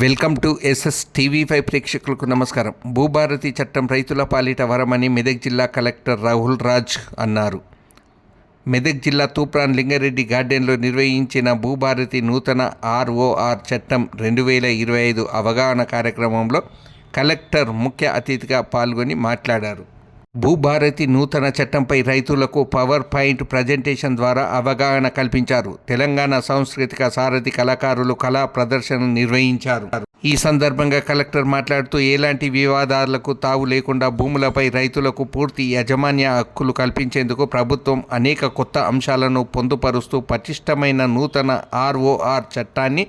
Welcome to SS TV5 ప్రేక్షకులకు నమస్కారం. భూభారతి చట్టం రైతుల పాలిట వరమని మెదక్ జిల్లా కలెక్టర్ రాహుల్ రాజ్ అన్నారు. మెదక్ జిల్లా తూప్రాన్ లింగారెడ్డి గార్డెన్లో నిర్వహించిన భూభారతి నూతన ROR చట్టం 2025 అవగాహన కార్యక్రమంలో కలెక్టర్ ముఖ్య అతిథిగా పాల్గొని మాట్లాడారు. భూభారతి నూతన చట్టంపై రైతులకు పవర్ పాయింట్ ప్రజెంటేషన్ ద్వారా అవగాహన కల్పించారు. తెలంగాణ సాంస్కృతిక సారథి కళాకారులు కళా ప్రదర్శన నిర్వహించారు. ఈ సందర్భంగా కలెక్టర్ మాట్లాడుతూ ఎలాంటి వివాదాలకు తావు లేకుండా భూములపై రైతులకు పూర్తి యాజమాన్య హక్కులు కల్పించేందుకు ప్రభుత్వం అనేక కొత్త అంశాలను పొందుపరుస్తూ పటిష్టమైన నూతన ROR చట్టాన్ని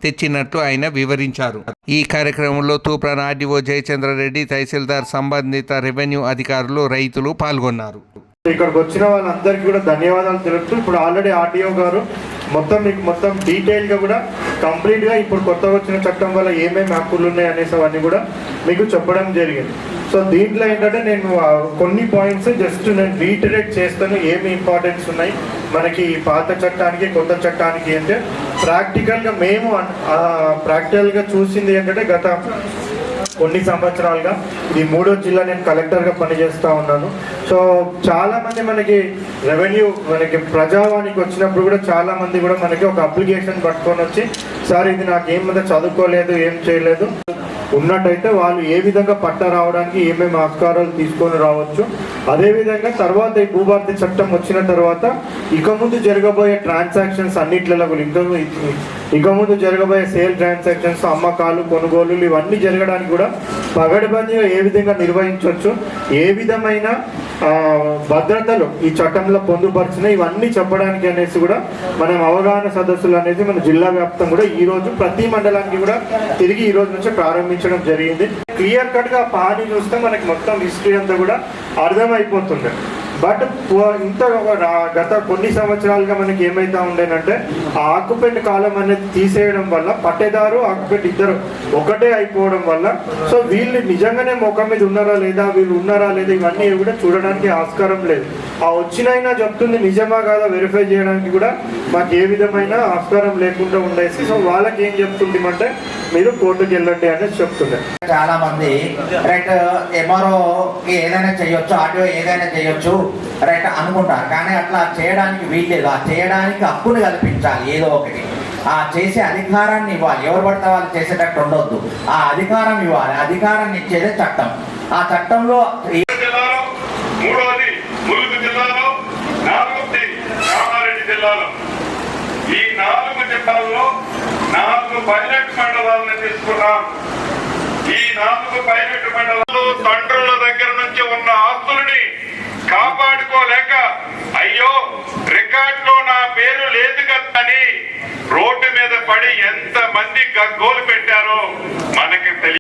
తెచ్చినట్లు ఆయన వివరించారు. ఈ కార్యక్రమంలో తూప్రాన్ RDO జయచంద్రారెడ్డి, తహసీల్దార్, సంబంధిత రెవెన్యూ అధికారులు, రైతులు పాల్గొన్నారు. ఇక్కడికి వచ్చిన వాళ్ళందరికీ కూడా ధన్యవాదాలు తెలుపుతూ ఇప్పుడు ఆల్రెడీ RDO గారు మొత్తం డీటెయిల్గా కూడా కంప్లీట్గా ఇప్పుడు కొత్తగా వచ్చిన చట్టం వల్ల ఏమేమి హక్కులు ఉన్నాయి అనేసి అవన్నీ కూడా మీకు చెప్పడం జరిగింది. సో దీంట్లో ఏంటంటే నేను కొన్ని పాయింట్స్ జస్ట్ నేను రీటరేట్ చేస్తాను ఏమి ఇంపార్టెన్స్ ఉన్నాయి మనకి పాత చట్టానికి కొత్త చట్టానికి అంటే ప్రాక్టికల్గా చూసింది ఏంటంటే గత కొన్ని సంవత్సరాలుగా ఇది 3వ జిల్లా నేను కలెక్టర్గా పనిచేస్తూ ఉన్నాను. సో చాలామంది మనకి ప్రజావానికి వచ్చినప్పుడు కూడా చాలామంది కూడా మనకి ఒక అప్లికేషన్ పట్టుకొని వచ్చి సార్ ఇది నాకు ఏమైనా చదువుకోలేదు ఏం చేయలేదు ఉన్నట్టయితే వాళ్ళు ఏ విధంగా పట్టా రావడానికి ఏమేమి ఆస్కారాలు తీసుకొని రావచ్చు. అదేవిధంగా తర్వాత ఈ భూభారతి చట్టం వచ్చిన తర్వాత ఇక ముందు జరగబోయే ట్రాన్సాక్షన్స్ అన్నిట్లలో ఇక ముందు జరగబోయే సేల్ ట్రాన్సాక్షన్స్, అమ్మకాలు, కొనుగోలు ఇవన్నీ జరగడానికి కూడా పగడబందీగా ఏ విధంగా నిర్వహించవచ్చు, ఏ విధమైన భద్రతలు ఈ చట్టంలో పొందుపరిచిన ఇవన్నీ చెప్పడానికి అనేసి కూడా మనం అవగాహన సదస్సులు అనేది మన జిల్లా వ్యాప్తం కూడా ఈ రోజు ప్రతి మండలానికి కూడా తిరిగి ఈ రోజు నుంచి ప్రారంభించడం జరిగింది. క్లియర్ కట్ గా పాని చూస్తే మనకి మొత్తం హిస్టరీ అంతా కూడా అర్థమైపోతుంది. బట్ గత కొన్ని సంవత్సరాలుగా మనకి ఏమైతే ఉండేనంటే ఆ ఆక్యుపెంట్ కాలం అనేది తీసేయడం వల్ల పట్టేదారు ఆక్యుపెంట్ ఇద్దరు ఒకటే అయిపోవడం వల్ల సో వీళ్ళు నిజంగానే మొఖం మీద ఉన్నారా లేదా, వీళ్ళు ఉన్నారా లేదా ఇవన్నీ కూడా చూడడానికి ఆస్కారం లేదు. ఆ వచ్చినైనా చెప్తుంది నిజమా కాదా వెరిఫై చేయడానికి కూడా మాకు ఏ విధమైన ఆస్కారం లేకుండా ఉండేసి సో వాళ్ళకి ఏం చెప్తుంది అంటే మీరు కోర్టుకు వెళ్ళండి అనేది చెప్తుంది. చాలా మంది రైట్ MROకి ఏదైనా చేయొచ్చు, RDO ఏదైనా చేయొచ్చు రైట్ అనుకుంటారు. కానీ అట్లా చేయడానికి వీల్లేదు. ఆ చేయడానికి హక్కును కల్పించాలి. ఏదో ఒకటి ఆ చేసే అధికారాన్ని ఇవ్వాలి. ఎవరు పడితే వాళ్ళు చేసేటట్టు ఉండొద్దు. ఆ అధికారం ఇవ్వాలి. అధికారాన్ని ఇచ్చేదే చట్టం. ఆ చట్టంలో ఈ 4 జిల్లాల్లో 4 పైలట్ మండలాలను తీసుకున్నాం. ఈ 4 పైలట్ మండలాల్లో తండ్రుల దగ్గర నుంచి ఉన్న ఆస్తులని కాపాడుకోలేక అయ్యో రికార్డులో నా పేరు లేదు కదా అని రోడ్డు మీద పడి ఎంత మంది గగ్గోలు పెట్టారో మనకి తెలియదు.